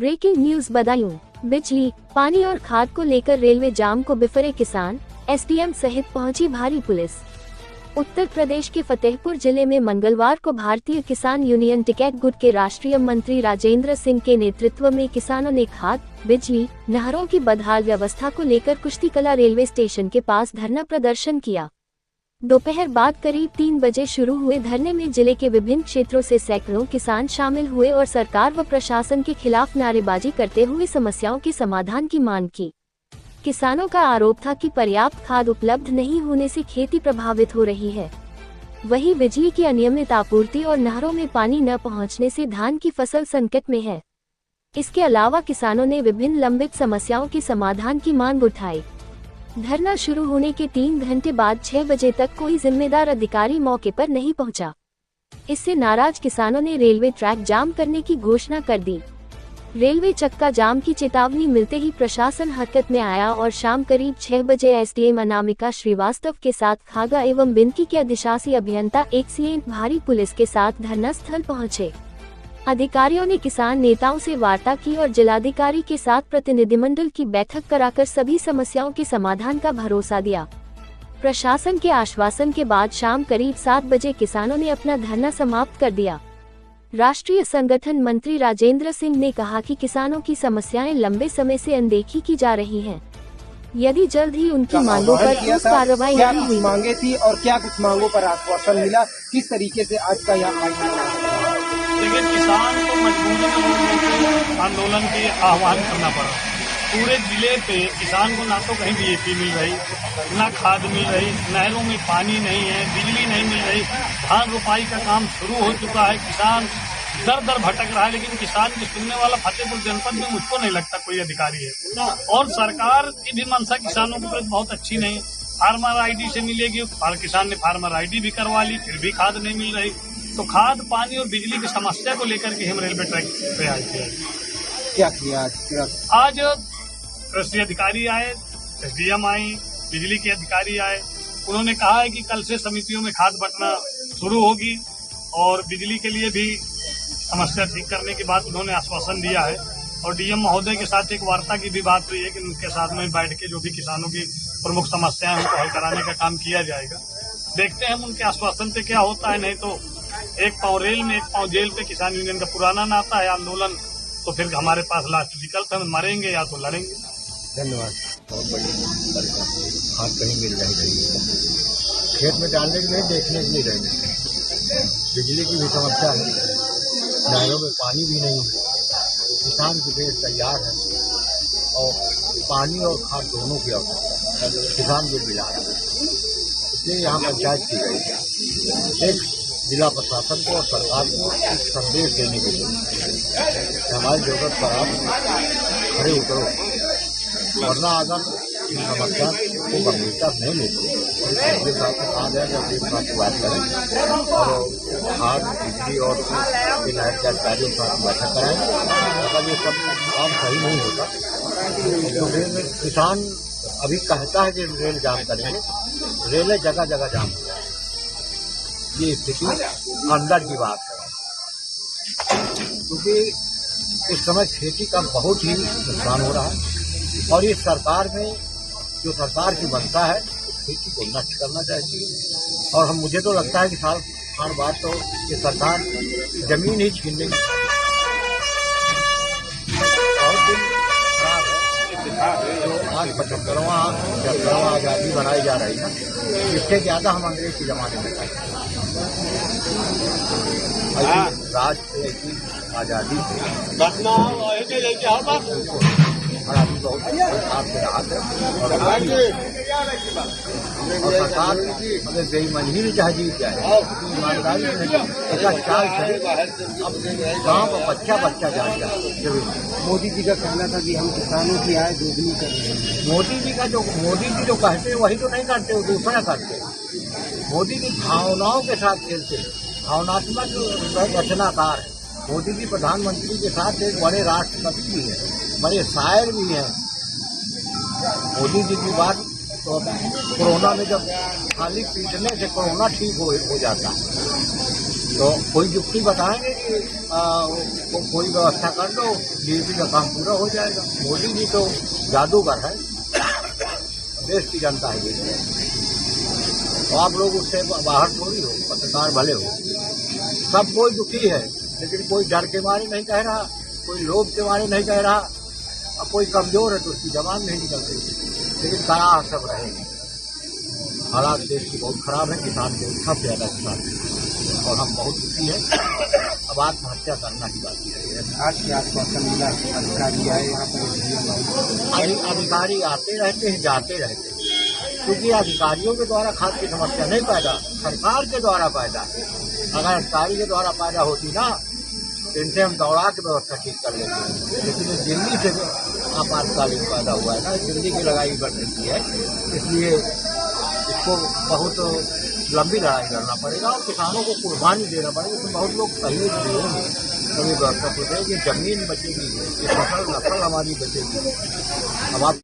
Breaking news Badaun. बिजली, पानी और खाद को लेकर रेलवे जाम को बिफरे किसान, एसडीएम सहित पहुंची भारी पुलिस। उत्तर प्रदेश के फतेहपुर जिले में मंगलवार को भारतीय किसान यूनियन टिकैत गुट के राष्ट्रीय मंत्री राजेंद्र सिंह के नेतृत्व में किसानों ने खाद, बिजली, नहरों की बदहाल व्यवस्था को लेकर कुश्तीकला रेलवे स्टेशन के पास धरना प्रदर्शन किया। दोपहर बाद करीब 3 बजे शुरू हुए धरने में जिले के विभिन्न क्षेत्रों से सैकड़ों किसान शामिल हुए और सरकार व प्रशासन के खिलाफ नारेबाजी करते हुए समस्याओं के समाधान की मांग की। किसानों का आरोप था कि पर्याप्त खाद उपलब्ध नहीं होने से खेती प्रभावित हो रही है। वहीं बिजली की अनियमित आपूर्ति और नहरों में पानी न पहुंचने से धान की फसल संकट में है। इसके अलावा किसानों ने विभिन्न लंबित समस्याओं के समाधान की मांग उठाई। धरना शुरू होने के 3 घंटे बाद 6 बजे तक कोई जिम्मेदार अधिकारी मौके पर नहीं पहुंचा। इससे नाराज किसानों ने रेलवे ट्रैक जाम करने की घोषणा कर दी। रेलवे चक्का जाम की चेतावनी मिलते ही प्रशासन हरकत में आया और शाम करीब 6 बजे एसडीएम अनामिका श्रीवास्तव के साथ खागा एवं बिनकी के अधिशासी अभियंता 108 भारी पुलिस के साथ धरना स्थल पहुंचे। अधिकारियों ने किसान नेताओं से वार्ता की और जिलाधिकारी के साथ प्रतिनिधिमंडल की बैठक कराकर सभी समस्याओं के समाधान का भरोसा दिया। प्रशासन के आश्वासन के बाद शाम करीब 7 बजे किसानों ने अपना धरना समाप्त कर दिया। राष्ट्रीय संगठन मंत्री राजेंद्र सिंह ने कहा कि किसानों की समस्याएं लंबे समय से अनदेखी की जा रही हैं। यदि जल्द ही उनकी मांगों पर ठोस कार्रवाई नहीं हुई। मांगे थी और क्या कुछ मांगों पर आश्वासन मिला, किस तरीके से आज का यहाँ लेकिन किसान को मजबूरी में आंदोलन के आह्वान करना पड़ा। पूरे जिले पे किसान को ना तो कहीं बीएपी मिल रही, ना खाद मिल रही, नहरों में पानी नहीं है, बिजली नहीं मिल रही। धान रोपाई का काम शुरू हो चुका है, किसान दर दर भटक रहा है, लेकिन किसान को सुनने वाला फतेहपुर जनपद में मुझको नहीं लगता कोई अधिकारी है। और सरकार की भी मंशा किसानों के प्रति बहुत अच्छी नहीं। फार्मर आईडी से मिलेगी, किसान ने फार्मर आईडी भी करवा ली, फिर भी खाद नहीं मिल रही। तो खाद, पानी और बिजली की समस्या को लेकर के हम रेलवे ट्रैक पे आए थे। क्या किया आज? कृषि अधिकारी आए, एसडीएम आई, बिजली के अधिकारी आए। उन्होंने कहा है कि कल से समितियों में खाद बंटना शुरू होगी और बिजली के लिए भी समस्या ठीक करने की बात उन्होंने आश्वासन दिया है। और डीएम महोदय के साथ एक वार्ता की भी बात हुई है कि उनके साथ में बैठ के जो भी किसानों की प्रमुख समस्याएं उनको हल कराने का काम किया जाएगा। देखते हैं हम उनके आश्वासन पे क्या होता है। नहीं तो एक पाँव रेल में एक पाँव जेल पे किसान यूनियन का पुराना नाता है आंदोलन। तो फिर हमारे पास लास्ट विकल्प है, मरेंगे या तो लड़ेंगे। धन्यवाद। बहुत बड़ी खाद कहीं मिल नहीं रही है, खेत में डालने के लिए देखने के लिए रहेंगे। बिजली की भी समस्या है, नहरों में पानी भी नहीं है। किसान की पेड़ तैयार है और पानी और खाद दोनों की आवश्यकता है। किसान बिल मिला रहा है, इसलिए यहाँ पंचायत की गई है। एक जिला प्रशासन को और सरकार को एक संदेश देने के लिए हमारी जरूरत पर आप खड़े उतरो, वरना अगर इन समस्या को गंभीरता नहीं लेते तो कहा जाएगा अपने साथ बात करें और खाद, बिजली और नहर के अधिकारियों के साथ बैठक कराएं। अगर ये सब काम सही नहीं होता तो रेल किसान अभी कहता है कि रेल जाम करेंगे, रेलें जगह जगह जाम हो जाए। ये स्थिति अंदर की बात है, क्योंकि इस समय खेती का बहुत ही नुकसान हो रहा है और इस सरकार में जो सरकार की मंशा है खेती को नष्ट करना चाहती है। और मुझे तो लगता है कि साल बाद तो ये सरकार जमीन ही छीन लेगी। बहुत दिन खराब है जो आज 75वां आज़ादी बनाई जा रही है, इससे ज़्यादा हम अंग्रेज के ज़माने में राज से आज़ादी खराबी बहुत आपसे राहत है और सरकार अगर बेईमानी ही चाहे जीत जाए, ईमानदारी ऐसा चाल चले। अब गाँव का बच्चा जान जाए। मोदी जी का कहना था कि हम किसानों की आय दोगुनी कर रहे हैं। मोदी जी जो कहते हैं वही तो नहीं करते, वो दूसरा करते हैं। मोदी जी भावनाओं के साथ खेलते हैं, भावनात्मक रचनाकार है। मोदी जी प्रधानमंत्री के साथ एक बड़े राष्ट्रपति भी है, बड़े शायर भी हैं। मोदी जी की बात तो कोरोना में जब खाली पीटने से कोरोना ठीक हो जाता है। तो कोई युक्ति बताएंगे कि कोई व्यवस्था कर दो, डीएपी का काम पूरा हो जाएगा। मोदी जी तो जादूगर है, देश की जनता है ये। तो आप लोग उससे बाहर थोड़ी हो, पत्रकार भले हो, सब कोई दुखी है, लेकिन कोई डर के मारे नहीं कह रहा, कोई लोभ के मारे नहीं कह रहा, और कोई कमजोर है तो उसकी जबान नहीं निकलती, लेकिन कड़ा सब रहेगी। हालात देश की बहुत खराब है, किसान के सबसे ज्यादा किसान, और हम बहुत दुखी हैं। अब आत्महत्या करना की बात है। आज के आश्वासन मिला, अधिकारी आए यहाँ पर, अधिकारी आते रहते हैं, जाते रहते हैं, क्योंकि अधिकारियों के द्वारा खाद की समस्या नहीं पैदा, सरकार के द्वारा पैदा है। अगर अधिकारी के द्वारा पैदा होती ना, तो इनसे हम दौड़ा के व्यवस्था ठीक कर लेते हैं, लेकिन दिल्ली से आपातकालीन पैदा हुआ है ना, दिल्ली की लगाई बढ़ रही है, इसलिए इसको बहुत लंबी लड़ाई लड़ना पड़ेगा और किसानों को कुर्बानी देना पड़ेगा। इसमें बहुत लोग सहयोग देंगे, तभी व्यवस्था हो जाएगी, जमीन बचेगी, ये फसल नस्ल हमारी बचेगी। अब आप